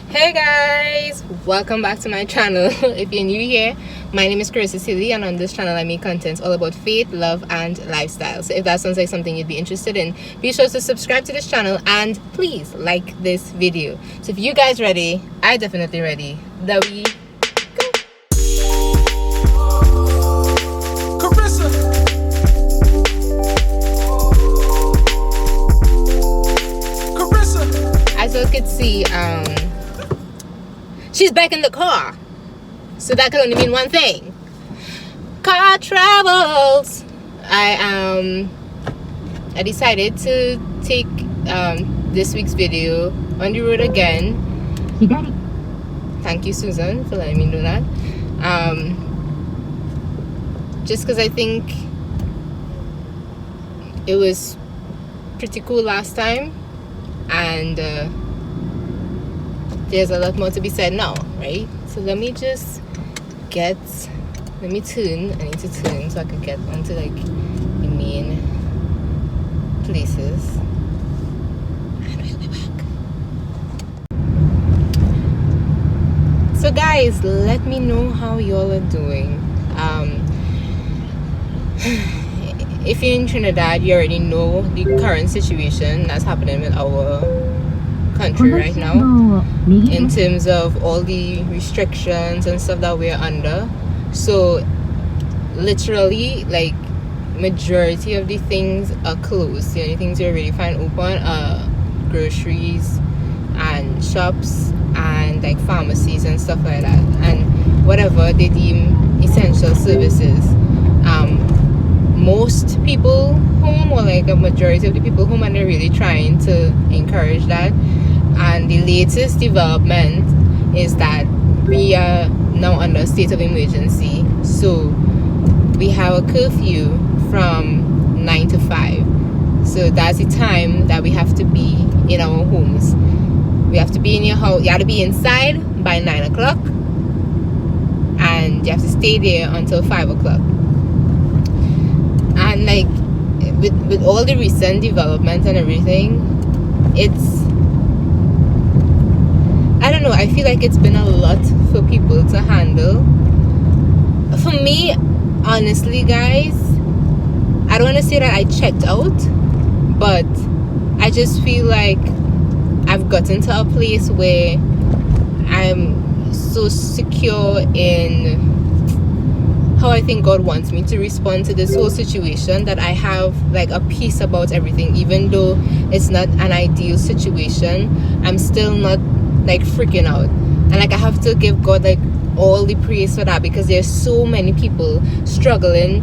Hey guys, welcome back to my channel. If you're new here, my name is Charissasealey, and on this channel I make content all about faith, love and lifestyle. So if that sounds like something you'd be interested in, be sure to subscribe to this channel and please like this video. So if you guys ready, I definitely ready. There we go. As you could see, she's back in the car, so that can only mean one thing: car travels. I decided to take this week's video on the road again. Thank you, Susan, for letting me do that. Just because I think it was pretty cool last time, and there's a lot more to be said now, right? So let me tune. I need to tune so I can get onto like the main places. And we'll be back. So guys, let me know how y'all are doing. If you're in Trinidad, you already know the current situation that's happening with our country right now in terms of all the restrictions and stuff that we're under. So literally, like, majority of the things are closed. The only things you really find open are groceries and shops and like pharmacies and stuff like that, and whatever they deem essential services. Most people home, or like a majority of the people home, and they're really trying to encourage that. And the latest development is that we are now under a state of emergency, so we have a curfew from 9 to 5. So that's the time that we have to be in our homes. We have to be in your house. You have to be inside by 9 o'clock, and you have to stay there until 5 o'clock. And like with all the recent developments and everything, it's, I don't know, I feel like it's been a lot for people to handle. For me, honestly guys, I don't want to say that I checked out, but I just feel like I've gotten to a place where I'm so secure in how I think God wants me to respond to this whole situation that I have like a peace about everything. Even though it's not an ideal situation, I'm still not like freaking out, and like I have to give God like all the praise for that, because there's so many people struggling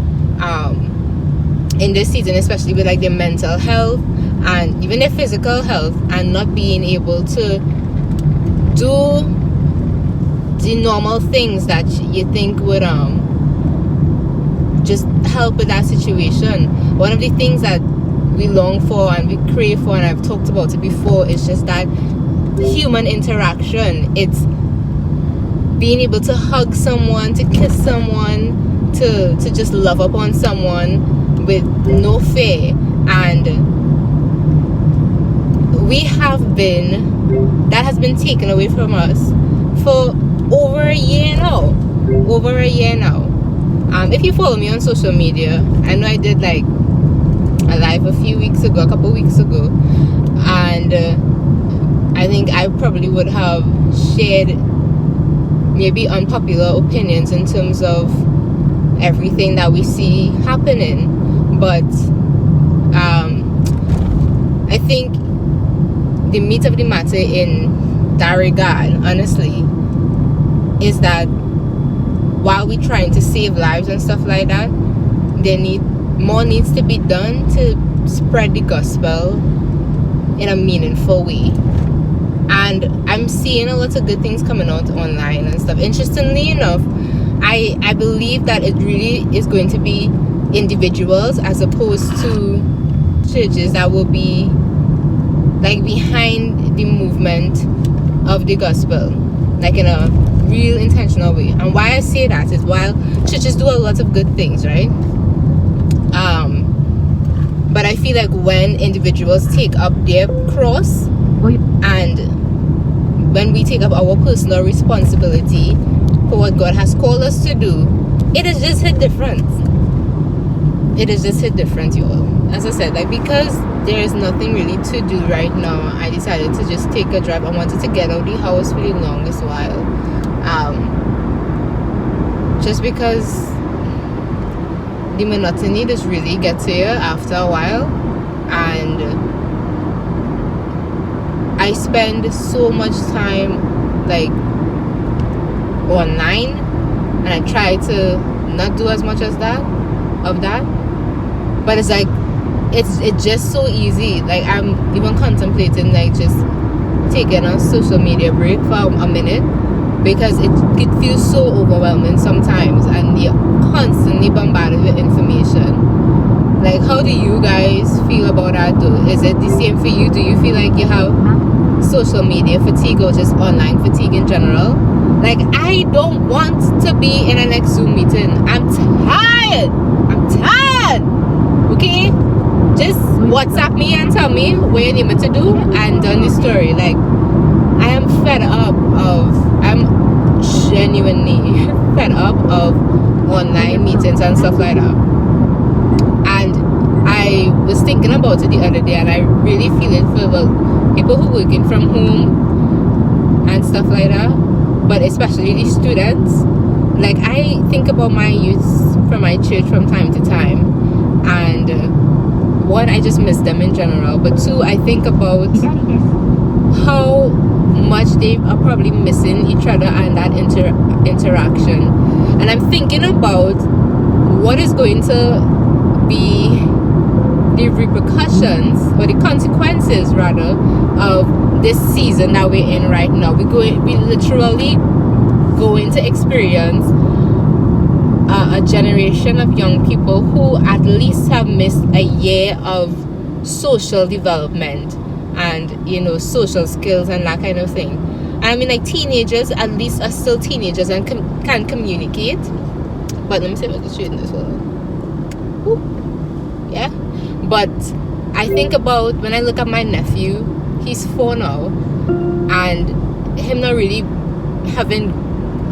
in this season, especially with like their mental health and even their physical health, and not being able to do the normal things that you think would just help with that situation. One of the things that we long for and we crave for, and I've talked about it before, is just that human interaction. It's being able to hug someone, to kiss someone, to just love upon someone with no fear. And that has been taken away from us for over a year now. If you follow me on social media, I know I did like a live a couple weeks ago, and I think I probably would have shared maybe unpopular opinions in terms of everything that we see happening. But I think the meat of the matter in that regard, honestly, is that while we're trying to save lives and stuff like that, more needs to be done to spread the gospel in a meaningful way. And I'm seeing a lot of good things coming out online and stuff. Interestingly enough, I believe that it really is going to be individuals as opposed to churches that will be like behind the movement of the gospel, like in a real intentional way. And why I say that is, while churches do a lot of good things, right, but I feel like when individuals take up their cross and when we take up our personal responsibility for what God has called us to do, it is just hit different. It is just hit different, you all. As I said, like, because there is nothing really to do right now, I decided to just take a drive. I wanted to get out of the house for the longest while. Just because the monotony just really gets to you after a while. And I spend so much time, like, online, and I try to not do as much as that, but it's like, it's just so easy. Like, I'm even contemplating, like, just taking a social media break for a minute, because it feels so overwhelming sometimes, and you're constantly bombarded with information. Like, how do you guys feel about that though? Is it the same for you? Do you feel like you have social media fatigue, or just online fatigue in general? Like, I don't want to be in a next Zoom meeting. I'm tired. Okay? Just WhatsApp me and tell me what you need me to do, and done the story. Like, I am fed up of, I'm genuinely fed up of online meetings and stuff like that. And I was thinking about it the other day, and I really feel it for, well, people who working from home and stuff like that, but especially the students. Like, I think about my youth from my church from time to time, and one, I just miss them in general, but two, I think about how much they are probably missing each other and that interaction. And I'm thinking about what is going to be the repercussions, or the consequences rather, of this season that we're in right now. We literally going to experience a generation of young people who at least have missed a year of social development and, you know, social skills and that kind of thing. And I mean, like, teenagers at least are still teenagers and can communicate. But let me see if I can straighten this one. Yeah. But I think about when I look at my nephew, he's 4 now, and him not really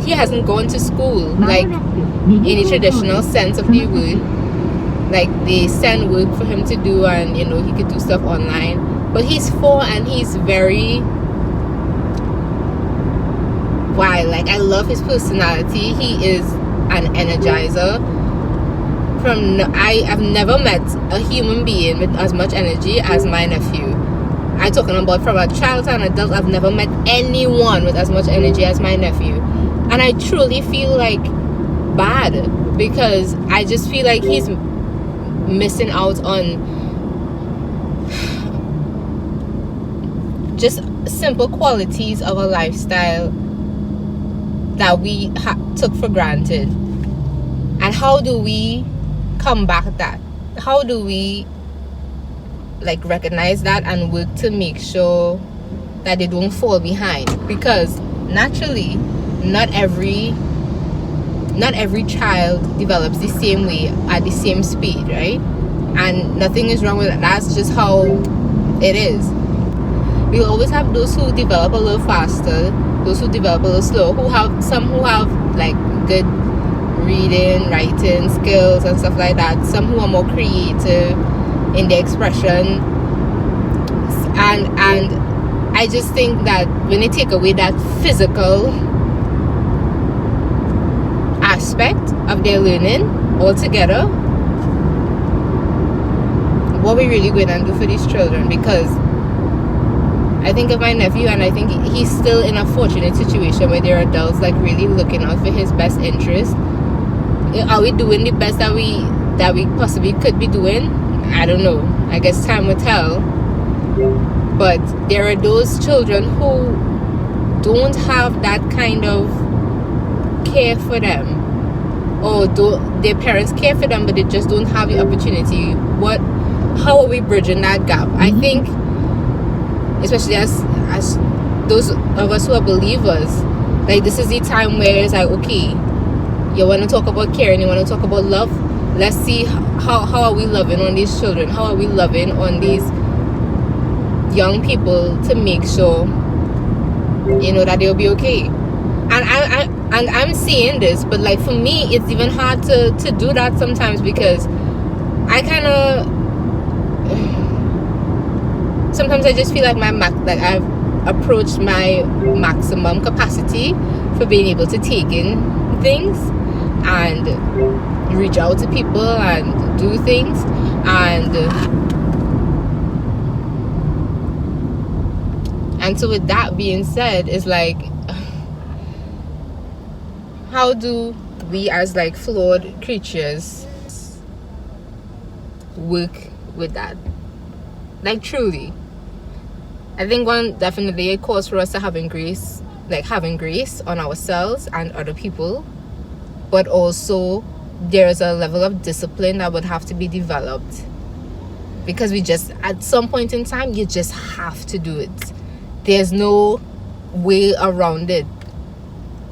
he hasn't gone to school, like, in the traditional sense of the word. Like, they send work for him to do, and, you know, he could do stuff online. But he's 4, and he's very wild. Like, I love his personality. He is an energizer. I have never met a human being with as much energy as my nephew. I'm talking about from a child to an adult. I've never met anyone with as much energy as my nephew. And I truly feel like bad, because I just feel like he's missing out on just simple qualities of a lifestyle that we took for granted. And how do we combat that? How do we, like, recognize that and work to make sure that they don't fall behind? Because naturally, not every child develops the same way at the same speed, right? And nothing is wrong with that. That's just how it is. We'll always have those who develop a little faster, those who develop a little slow, some who have like good reading, writing skills and stuff like that, some who are more creative in their expression, and I just think that when they take away that physical aspect of their learning altogether, what we really going to do for these children? Because I think of my nephew, and I think he's still in a fortunate situation where there are adults like really looking out for his best interest. Are we doing the best that we possibly could be doing? I don't know. I guess time will tell. But there are those children who don't have that kind of care for them, or their parents care for them, but they just don't have the opportunity. How are we bridging that gap? I think, especially as those of us who are believers, like, this is the time where it's like, okay, you want to talk about care and you want to talk about love, let's see how are we loving on these children, how are we loving on these young people, to make sure you know, that they'll be okay. And I'm saying this, but like for me, it's even hard to do that sometimes, because I kind of sometimes I just feel like I've approached my maximum capacity for being able to take in things and reach out to people and do things. And so with that being said, it's like, how do we as like flawed creatures work with that? Like truly, I think definitely a cause for us to having grace on ourselves and other people, but also there's a level of discipline that would have to be developed, because we just, at some point in time, you just have to do it. There's no way around it.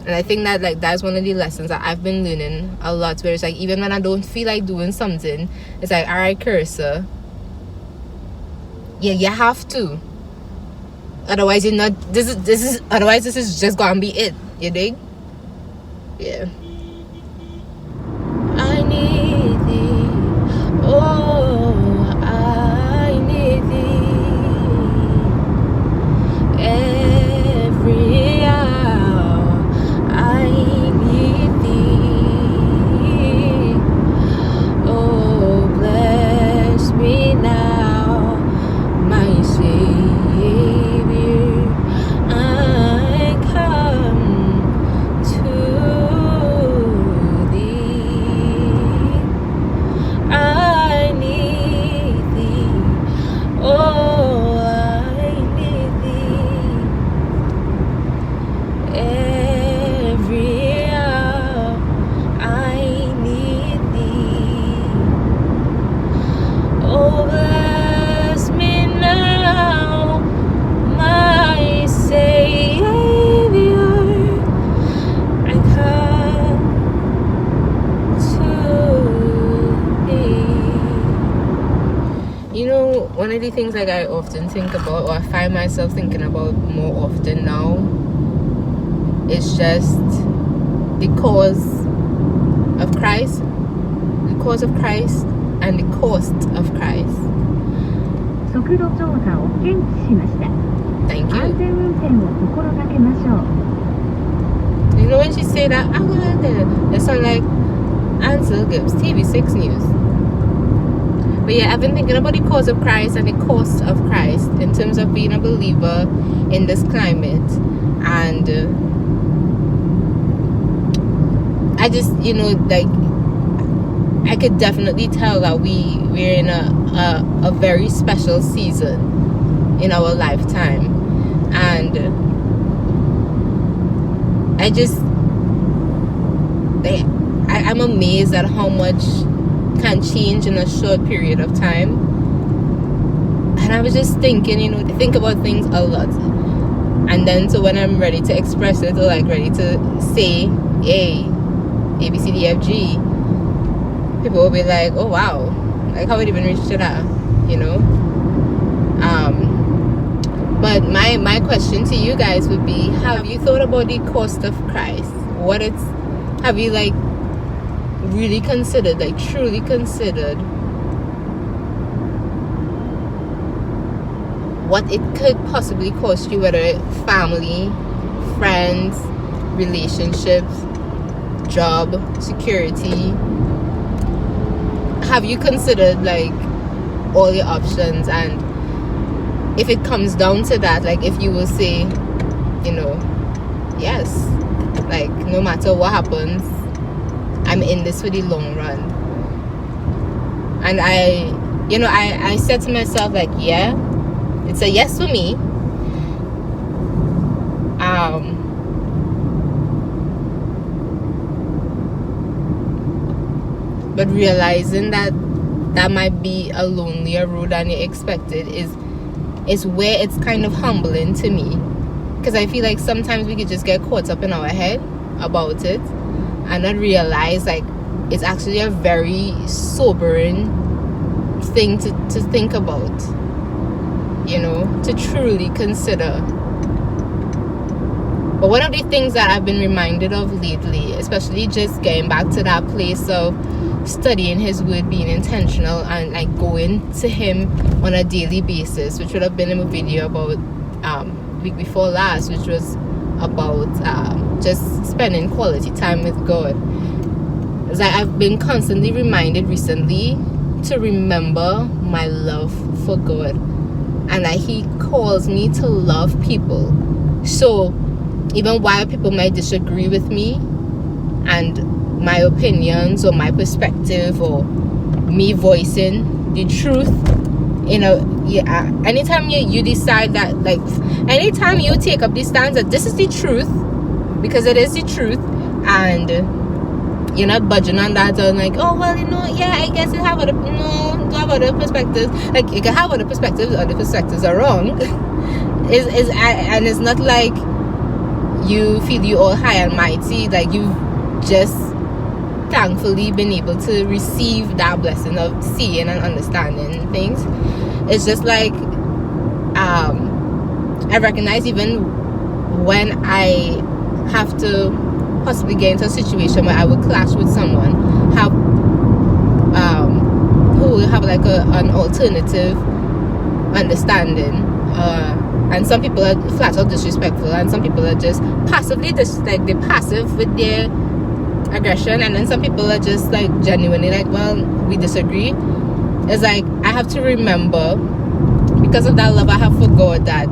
And I think that like that's one of the lessons that I've been learning a lot, where it's like, even when I don't feel like doing something, it's like, all right, Carissa, yeah, you have to. Otherwise you're not, this is just gonna be it. You dig? Yeah. I need thee. Oh, I need thee. Every hour I need thee. Oh, bless me now, my Savior. I come to thee. I need thee. Oh, I need thee. Every hour I need thee. Oh, bless me now, my Savior. I come to thee. You know, one of the things like I often think about, or I find myself thinking about more often now, is just the cause of Christ, and the cost of Christ. 速度調査を検知しました。 Thank 安 you. 全運転を心がけましょう。 You know, when she say that, I'm gonna, it sound like Ansel Gibbs, TV6 News. But yeah, I've been thinking about the cause of Christ and the cost of Christ in terms of being a believer in this climate. And I just, you know, like, I could definitely tell that we're in a very special season in our lifetime. And I just, I'm amazed at how much can change in a short period of time. And I was just thinking, you know, I think about things a lot. And then so when I'm ready to express it, or like ready to say A, B, C, D, F, G, people will be like, oh wow, like how would you even reach to that, you know? But my question to you guys would be, have you thought about the cost of Christ? Have you like really considered, like truly considered what it could possibly cost you, whether family, friends, relationships, job, security? Have you considered like all your options? And if it comes down to that, like if you will say, you know, yes, like no matter what happens, I'm in this for the long run. And I said to myself, like, yeah, it's a yes for me. But realizing that might be a lonelier road than you expected is where it's kind of humbling to me, because I feel like sometimes we could just get caught up in our head about it and not realize like it's actually a very sobering thing to think about, you know, to truly consider. But one of the things that I've been reminded of lately, especially just getting back to that place of studying his word, being intentional, and like going to him on a daily basis, which would have been in a video about week before last, which was about just spending quality time with God. It's like I've been constantly reminded recently to remember my love for God, and that he calls me to love people. So even while people might disagree with me and my opinions or my perspective or me voicing the truth, anytime you decide that, like, anytime you take up this stance that this is the truth, because it is the truth, and you're not budging on that, and like, oh well, I guess you have other, do have other perspectives. Like, you can have other perspectives are wrong. And it's not like you feel you all high and mighty, like you've just thankfully been able to receive that blessing of seeing and understanding things. It's just like I recognize even when I have to possibly get into a situation where I would clash with someone who will have like an alternative understanding, and some people are flat out disrespectful, and some people are just passively like they're passive with their aggression, and then some people are just like genuinely like, well, we disagree. It's like I have to remember, because of that love I have for God, that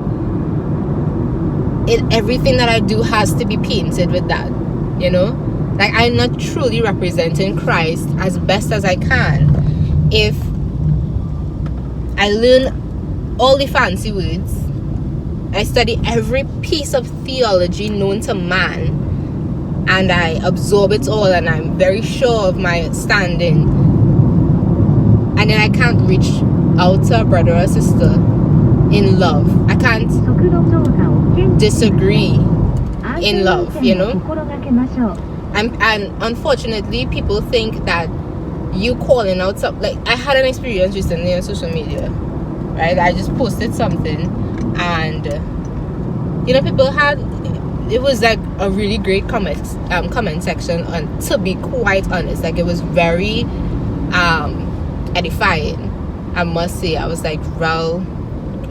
everything that I do has to be painted with that, like I'm not truly representing Christ as best as I can if I learn all the fancy words, I study every piece of theology known to man, and I absorb it all, and I'm very sure of my standing, and then I can't reach out to a brother or sister in love. I can't disagree in love, and unfortunately people think that you calling out something. Like, I had an experience recently on social media, right? I just posted something, and people had, it was like a really great comment section, and to be quite honest, like, it was very edifying, I must say. I was like, well,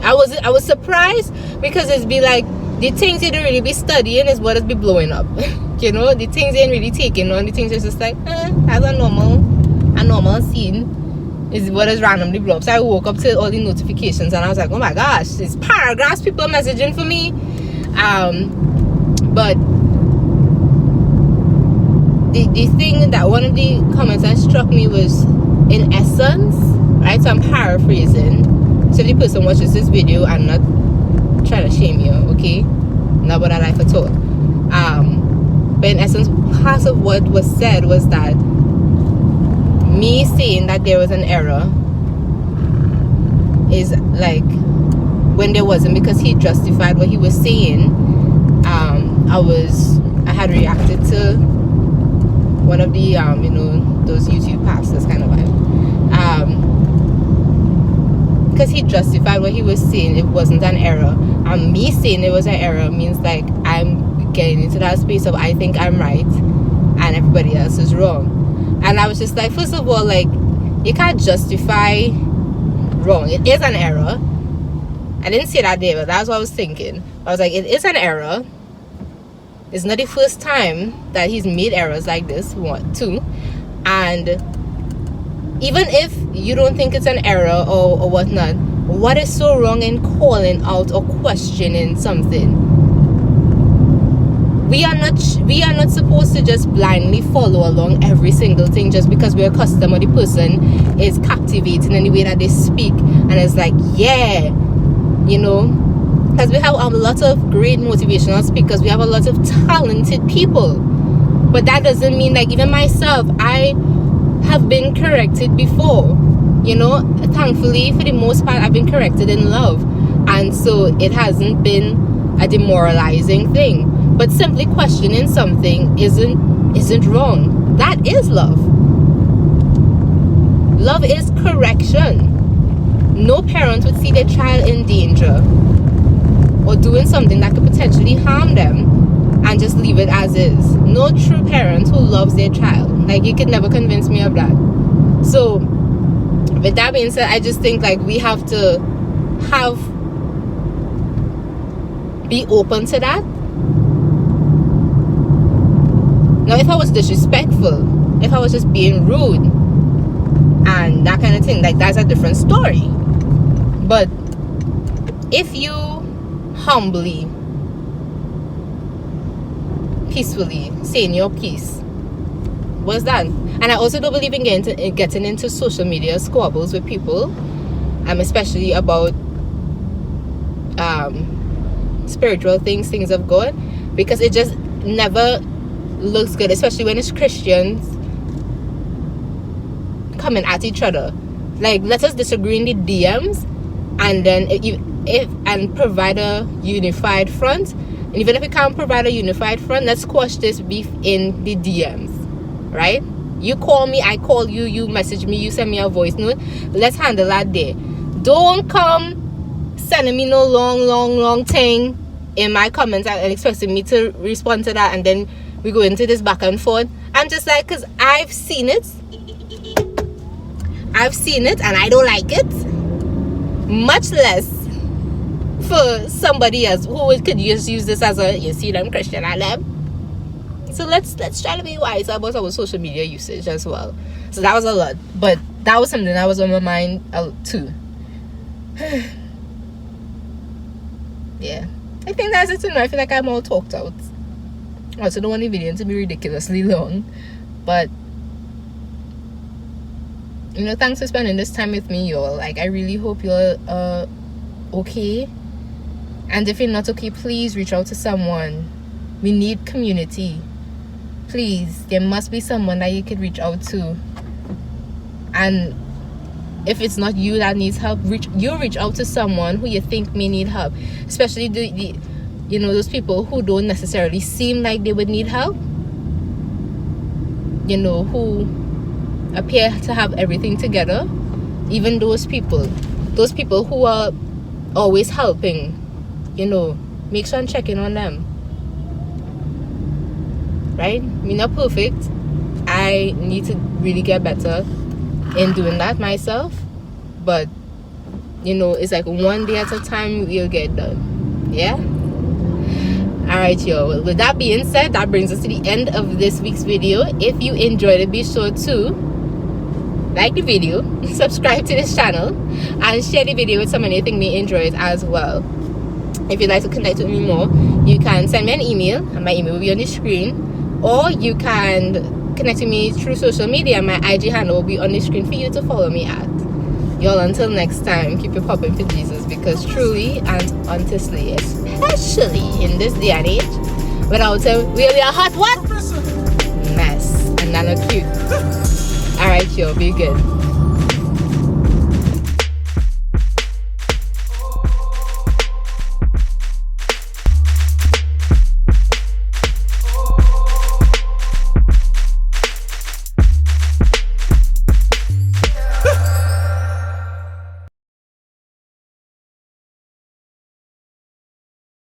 I was surprised, because it's be like the things you don't really be studying is what is be blowing up. The things you ain't really taking on, the things is just like as a normal scene is what is randomly blow up. So I woke up to all the notifications, and I was like, oh my gosh, it's paragraphs people are messaging for me. But the thing that one of the comments that struck me was, in essence, right? So I'm paraphrasing. So if the person watches this video, I'm not trying to shame you, okay? Not about that life at all. But in essence, part of what was said was that me saying that there was an error is like when there wasn't, because he justified what he was saying. I had reacted to one of the those YouTube pastors kind of vibe, because he justified what he was saying. It wasn't an error, and me saying it was an error means like I'm getting into that space of I think I'm right and everybody else is wrong. And I was just like, first of all, like, you can't justify wrong. It is an error. I didn't say that there, but that's what I was thinking. I was like, it is an error. It's not the first time that he's made errors like this. 1, 2. And even if you don't think it's an error or whatnot, what is so wrong in calling out or questioning something? We are not supposed to just blindly follow along every single thing just because we're accustomed or the person is captivating in the way that they speak, and it's like, yeah, because we have a lot of great motivational speakers, we have a lot of talented people, but that doesn't mean, like, even myself, I have been corrected before, thankfully for the most part I've been corrected in love, and so it hasn't been a demoralizing thing. But simply questioning something isn't wrong. That is love. Love is correction. No parent would see their child in danger or doing something that could potentially harm them just leave it as is. No true parent who loves their child. Like, you could never convince me of that. So with that being said, I just think like we have to be open to that. Now, if I was disrespectful, if I was just being rude and that kind of thing, like, that's a different story. But if you humbly, peacefully saying your piece, what's that? And I also don't believe in getting into social media squabbles with people, especially about spiritual things of God, because it just never looks good, especially when it's Christians coming at each other. Like, let us disagree in the DMs, and then and provide a unified front. And even if we can't provide a unified front, let's squash this beef in the DMs, right? You call me, I call you, you message me, you send me a voice note. Let's handle that there. Don't come sending me no long thing in my comments and expecting me to respond to that, and then we go into this back and forth. I'm just like, because I've seen it and I don't like it, much less for somebody else who could just use this as a, you see them Christian I them. So let's try to be wise about our social media usage as well. So that was a lot, but that was something that was on my mind too. Yeah, I think that's it. I feel like I'm all talked out. I also don't want the video to be ridiculously long, but you know, thanks for spending this time with me, y'all. Like, I really hope you're okay. And if you're not okay, please reach out to someone. We need community. Please, there must be someone that you could reach out to. And if it's not you that needs help, reach out to someone who you think may need help. Especially the you know, those people who don't necessarily seem like they would need help. You know, who appear to have everything together. Even those people who are always helping, you know, make sure and check in on them. Right? We're not perfect. I need to really get better in doing that myself. But, you know, it's like one day at a time we'll get done. Yeah? Alright, y'all. Well, with that being said, that brings us to the end of this week's video. If you enjoyed it, be sure to like the video, subscribe to this channel, and share the video with someone you think may enjoy it as well. If you'd like to connect with me more, you can send me an email, and my email will be on the screen, or you can connect with me through social media. My IG handle will be on the screen for you to follow me at. Y'all, until next time, keep your popping for Jesus, because truly and honestly, especially in this day and age, without him, we'll be a hot what? Mess. And not a cute. Alright, y'all, be good.